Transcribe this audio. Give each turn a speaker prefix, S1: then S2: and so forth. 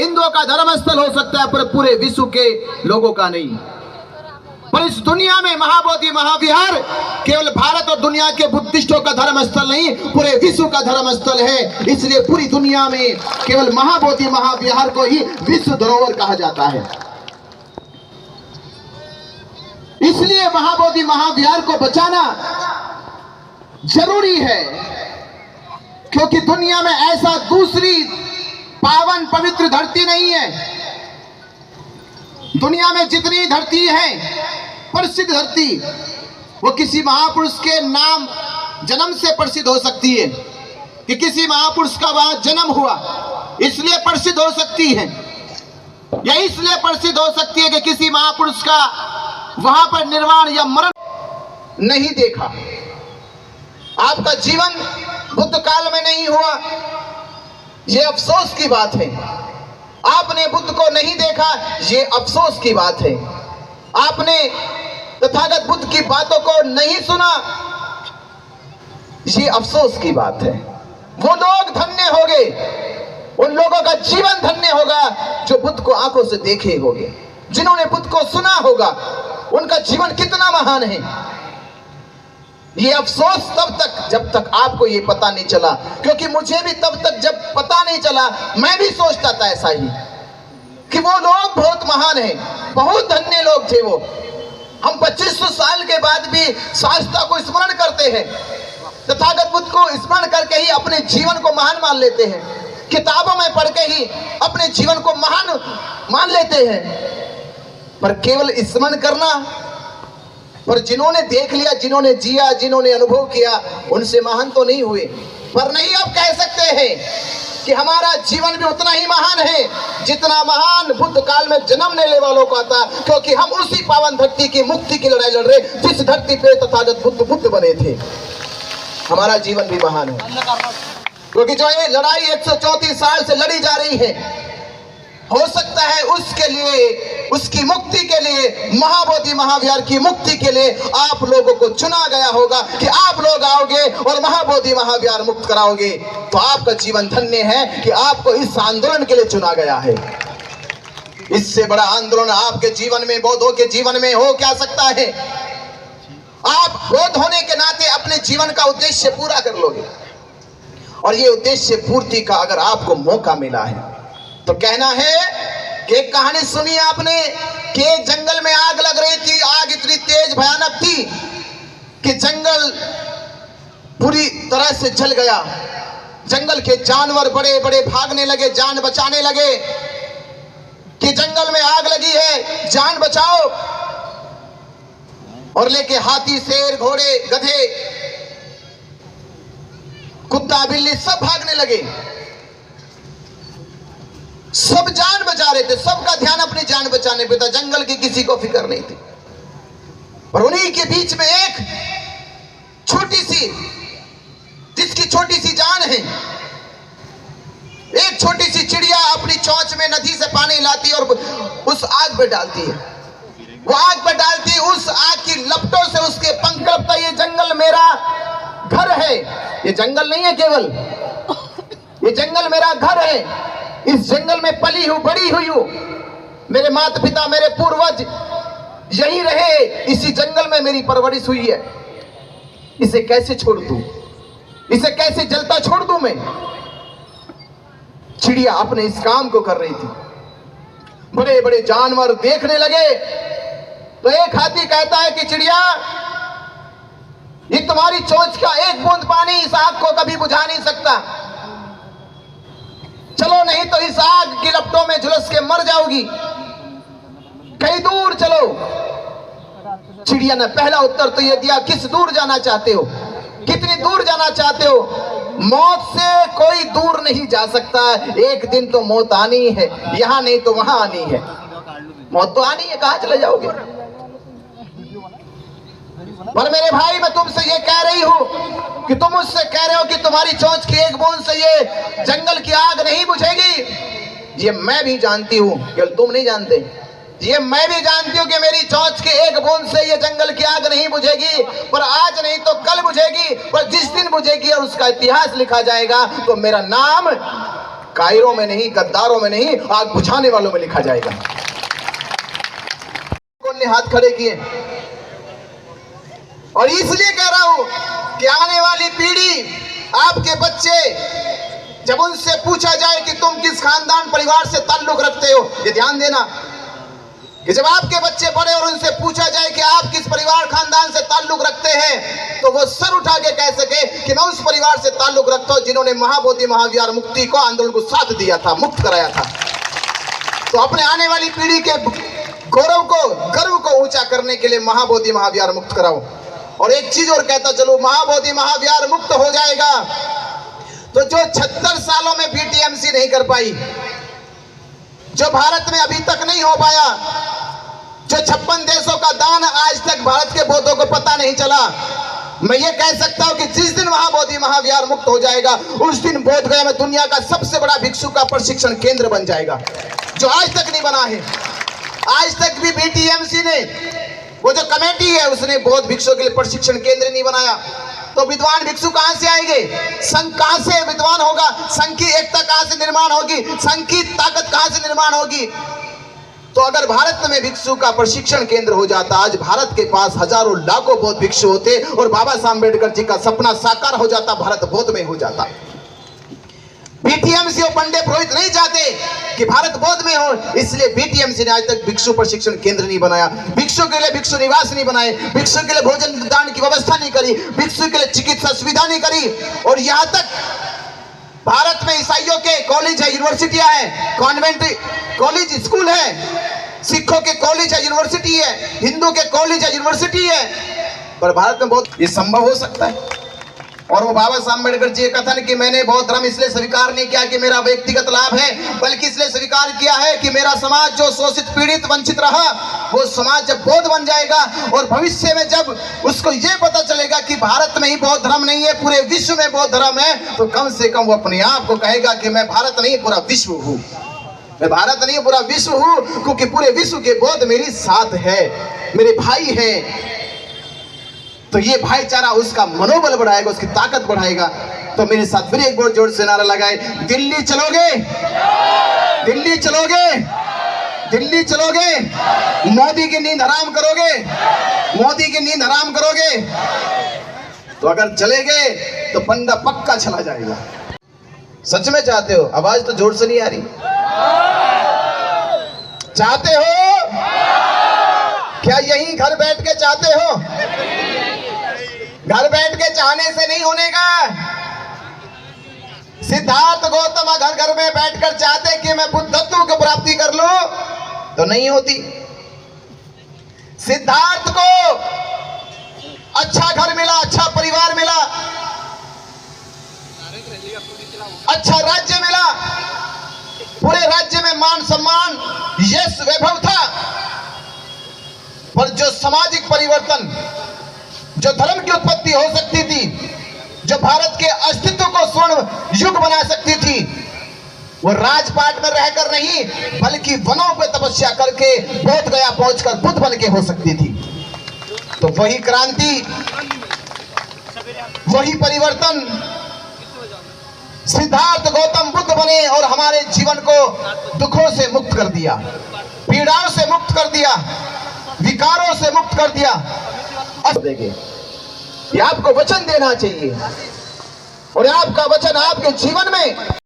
S1: हिंदुओं का धर्म स्थल हो सकता है, पर पूरे विश्व के लोगों का नहीं। पर इस दुनिया में महाबोधि महाविहार केवल भारत और दुनिया के बुद्धिस्टों का धर्म स्थल नहीं, पूरे विश्व का धर्म स्थल है। इसलिए पूरी दुनिया में केवल महाबोधि महाविहार को ही विश्व धरोहर कहा जाता है। इसलिए महाबोधि महाविहार को बचाना जरूरी है, क्योंकि दुनिया में ऐसा दूसरी पावन पवित्र धरती नहीं है। दुनिया में जितनी धरती है प्रसिद्ध धरती, वो किसी महापुरुष के नाम जन्म से प्रसिद्ध हो सकती है, कि किसी महापुरुष का वहां जन्म हुआ इसलिए प्रसिद्ध हो सकती है, या इसलिए प्रसिद्ध हो सकती है कि किसी महापुरुष का वहां पर निर्वाण या मरण नहीं देखा। आपका जीवन बुद्ध काल में नहीं हुआ, यह अफसोस की बात है। आपने बुद्ध को नहीं देखा, यह अफसोस की बात है। आपने तथागत बुद्ध की बातों को नहीं सुना, यह अफसोस की बात है। वो लोग धन्य होंगे, उन लोगों का जीवन धन्य होगा जो बुद्ध को आंखों से देखे होंगे, जिन्होंने बुद्ध को सुना होगा। उनका जीवन कितना महान है। ये अफसोस तब तक जब तक आपको ये पता नहीं चला, क्योंकि मुझे भी तब तक जब पता नहीं चला मैं भी सोचता था ऐसा ही, कि वो लोग बहुत महान हैं, बहुत धन्य लोग थे वो। हम 2500 साल के बाद भी शास्त्रों को स्मरण करते हैं, तथागत बुद्ध को स्मरण करके ही अपने जीवन को महान मान लेते हैं, किताबों में पढ़ के ही अपने जीवन को महान मान लेते हैं। पर केवल स्मरण करना, पर जिन्होंने देख लिया, जिन्होंने जिया, जिन्होंने अनुभव किया, उनसे महान तो नहीं हुए। पर नहीं अब कह सकते हैं कि हमारा जीवन भी उतना ही महान है जितना महान बुद्ध काल में जन्म लेने वालों का था, क्योंकि हम उसी पावन धरती की मुक्ति की लड़ाई लड़ रहे, जिस धरती पे तथागत बुद्ध बने थे। हमारा जीवन भी महान है, क्योंकि जो ये लड़ाई 134 साल से लड़ी जा रही है, हो सकता है उसके लिए, उसकी मुक्ति के लिए, महाबोधि महाविहार की मुक्ति के लिए आप लोगों को चुना गया होगा कि आप लोग आओगे और महाबोधि महाविहार मुक्त कराओगे। तो आपका जीवन धन्य है कि आपको इस आंदोलन के लिए चुना गया है। इससे बड़ा आंदोलन आपके जीवन में, बौद्धों के जीवन में हो क्या सकता है। आप बौद्ध होने के नाते अपने जीवन का उद्देश्य पूरा कर लोगे, और ये उद्देश्य पूर्ति का अगर आपको मौका मिला है तो कहना है कि एक कहानी सुनी आपने कि एक जंगल में आग लग रही थी। आग इतनी तेज भयानक थी कि जंगल पूरी तरह से जल गया। जंगल के जानवर बड़े बड़े भागने लगे, जान बचाने लगे कि जंगल में आग लगी है, जान बचाओ। और लेके हाथी, शेर, घोड़े, गधे, कुत्ता, बिल्ली सब भागने लगे, सब जान बचा रहे थे, सबका ध्यान अपनी जान बचाने पे था, जंगल की किसी को फिक्र नहीं थी। पर उन्हीं के बीच में एक छोटी सी, जिसकी छोटी सी जान है, एक छोटी सी चिड़िया अपनी चोंच में नदी से पानी लाती और उस आग पे डालती है। वो आग पे डालती, उस आग की लपटों से उसके पंख कपता। ये जंगल मेरा घर है, ये जंगल नहीं है केवल, ये जंगल मेरा घर है। इस जंगल में पली हूं, बड़ी हुई हूं, मेरे माता पिता, मेरे पूर्वज यही रहे, इसी जंगल में मेरी परवरिश हुई है। इसे कैसे छोड़ दूं, इसे कैसे जलता छोड़ दूं मैं। चिड़िया अपने इस काम को कर रही थी। बड़े बड़े जानवर देखने लगे तो एक हाथी कहता है कि चिड़िया, ये तुम्हारी चोंच का एक बूंद पानी इस आग को कभी बुझा नहीं सकता। चलो, नहीं तो इस आग की लपटों में झुलस के मर जाओगी, कहीं दूर चलो। चिड़िया ने पहला उत्तर तो यह दिया, किस दूर जाना चाहते हो, कितनी दूर जाना चाहते हो। मौत से कोई दूर नहीं जा सकता, एक दिन तो मौत आनी है, यहां नहीं तो वहां आनी है। मौत तो आनी है, कहां चले जाओगे। पर मेरे भाई, मैं तुमसे ये कह रही हूं कि तुम मुझसे कह रहे हो कि तुम्हारी चोंच की एक बूंद से ये जंगल की आग नहीं बुझेगी। ये मैं भी जानती हूं, केवल तुम नहीं जानते। ये मैं भी जानती हूँ कि मेरी चोंच के एक बूंद से ये जंगल की आग नहीं बुझेगी, पर आज नहीं तो कल बुझेगी। पर जिस दिन बुझेगी और उसका इतिहास लिखा जाएगा तो मेरा नाम कायरों में नहीं, गद्दारों में नहीं, आग बुझाने वालों में लिखा जाएगा। कौन ने हाथ खड़े किए? और इसलिए कह रहा हूं कि आने वाली पीढ़ी, आपके बच्चे, जब उनसे पूछा जाए कि तुम किस खानदान परिवार से ताल्लुक रखते हो, ये ध्यान देना कि जब आपके बच्चे बड़े और उनसे पूछा जाए कि आप किस परिवार खानदान से ताल्लुक रखते हैं, तो वो सर उठा के कह सके कि मैं उस परिवार से ताल्लुक रखता हूं जिन्होंने महाबोधि महाविहार मुक्ति को, आंदोलन को साथ दिया था, मुक्त कराया था। तो अपने आने वाली पीढ़ी के गौरव को, गर्व को ऊंचा करने के लिए महाबोधि महाविहार मुक्त कराओ। और एक चीज और कहता चलो, महाबोधि महाविहार मुक्त हो जाएगा तो जो 76 सालों में बीटीएमसी नहीं कर पाई, जो भारत में अभी तक नहीं हो पाया, जो 56 देशों का दान आज तक भारत के बौद्धों को पता नहीं चला, मैं ये कह सकता हूं कि जिस दिन महाबोधि महाविहार मुक्त हो जाएगा, उस दिन बोध गया में दुनिया का सबसे बड़ा भिक्षु का प्रशिक्षण केंद्र बन जाएगा, जो आज तक नहीं बना है। आज तक भी बीटीएमसी ने, वो जो कमेटी है, उसने बौद्ध भिक्षुओं के लिए प्रशिक्षण केंद्र नहीं बनाया। तो विद्वान भिक्षु कहां से आएंगे? संघ कहां से विद्वान होगा? संघ की एकता कहां से निर्माण होगी? संघ की ताकत कहां से निर्माण होगी? तो अगर भारत में भिक्षु का प्रशिक्षण केंद्र हो जाता, आज भारत के पास हजारों लाखों बौद्ध भिक्षु होते और बाबा साहब अम्बेडकर जी का सपना साकार हो जाता, भारत बौद्ध में हो जाता। बीटीएमसी और पंडित पुरोहित नहीं चाहते कि भारत बौद्ध में हो, इसलिए बीटीएमसी ने आज तक भिक्षु प्रशिक्षण केंद्र नहीं बनाया, भिक्षु के लिए भिक्षु निवास नहीं बनाए, भिक्षु के लिए भोजन दान की व्यवस्था नहीं करी, भिक्षु के लिए चिकित्सा सुविधा नहीं करी। और यहां तक भारत में ईसाइयों के कॉलेज है, यूनिवर्सिटियां है, कॉन्वेंट कॉलेज स्कूल है, सिखों के कॉलेज है, यूनिवर्सिटी है, हिंदू के कॉलेज है, यूनिवर्सिटी है, पर भारत में बहुत ये संभव हो सकता है। और वो बाबा साहब अम्बेडकर जी का कथन कि मैंने बौद्ध धर्म इसलिए स्वीकार नहीं किया कि मेरा व्यक्तिगत लाभ है, बल्कि इसलिए स्वीकार किया है कि मेरा समाज जो शोषित, पीड़ित, वंचित रहा, वो समाज जब बौद्ध बन जाएगा और भविष्य में जब उसको ये पता चलेगा कि भारत में ही बौद्ध धर्म नहीं है, पूरे विश्व में बौद्ध धर्म है, तो कम से कम वो अपने आप को कहेगा कि मैं भारत नहीं पूरा विश्व हूँ, मैं भारत नहीं पूरा विश्व हूँ, क्योंकि पूरे विश्व के बौद्ध मेरे साथ है, मेरे भाई हैं। तो ये भाईचारा उसका मनोबल बढ़ाएगा, उसकी ताकत बढ़ाएगा। तो मेरे साथ फिर एक बार जोर से नारा लगाए, दिल्ली चलोगे, दिल्ली चलोगे, दिल्ली चलोगे, मोदी की नींद हराम करोगे, मोदी की नींद हराम करोगे। तो अगर चले गए तो बंदा पक्का चला जाएगा। सच में चाहते हो? आवाज तो जोर से नहीं आ रही। चाहते हो क्या? यहीं घर बैठ के चाहते हो? घर बैठ के चाहने से नहीं होने का। सिद्धार्थ गौतम घर घर में बैठकर चाहते कि मैं बुद्धत्व की प्राप्ति कर लूं, तो नहीं होती। सिद्धार्थ को अच्छा घर मिला, अच्छा परिवार मिला, अच्छा राज्य मिला, पूरे राज्य में मान सम्मान, यश, वैभव था, पर जो सामाजिक परिवर्तन, जो धर्म की उत्पत्ति हो सकती थी, जो भारत के अस्तित्व को स्वर्ण युग बना सकती थी, वो राजपाट में रहकर नहीं, बल्कि वनों पर तपस्या करके बोध गया पहुंचकर बुद्ध बन के हो सकती थी। तो वही क्रांति, वही परिवर्तन, सिद्धार्थ गौतम बुद्ध बने और हमारे जीवन को दुखों से मुक्त कर दिया, पीड़ाओं से मुक्त कर दिया, विकारों से मुक्त कर दिया। देखिए, ये आपको वचन देना चाहिए और आपका वचन आपके जीवन में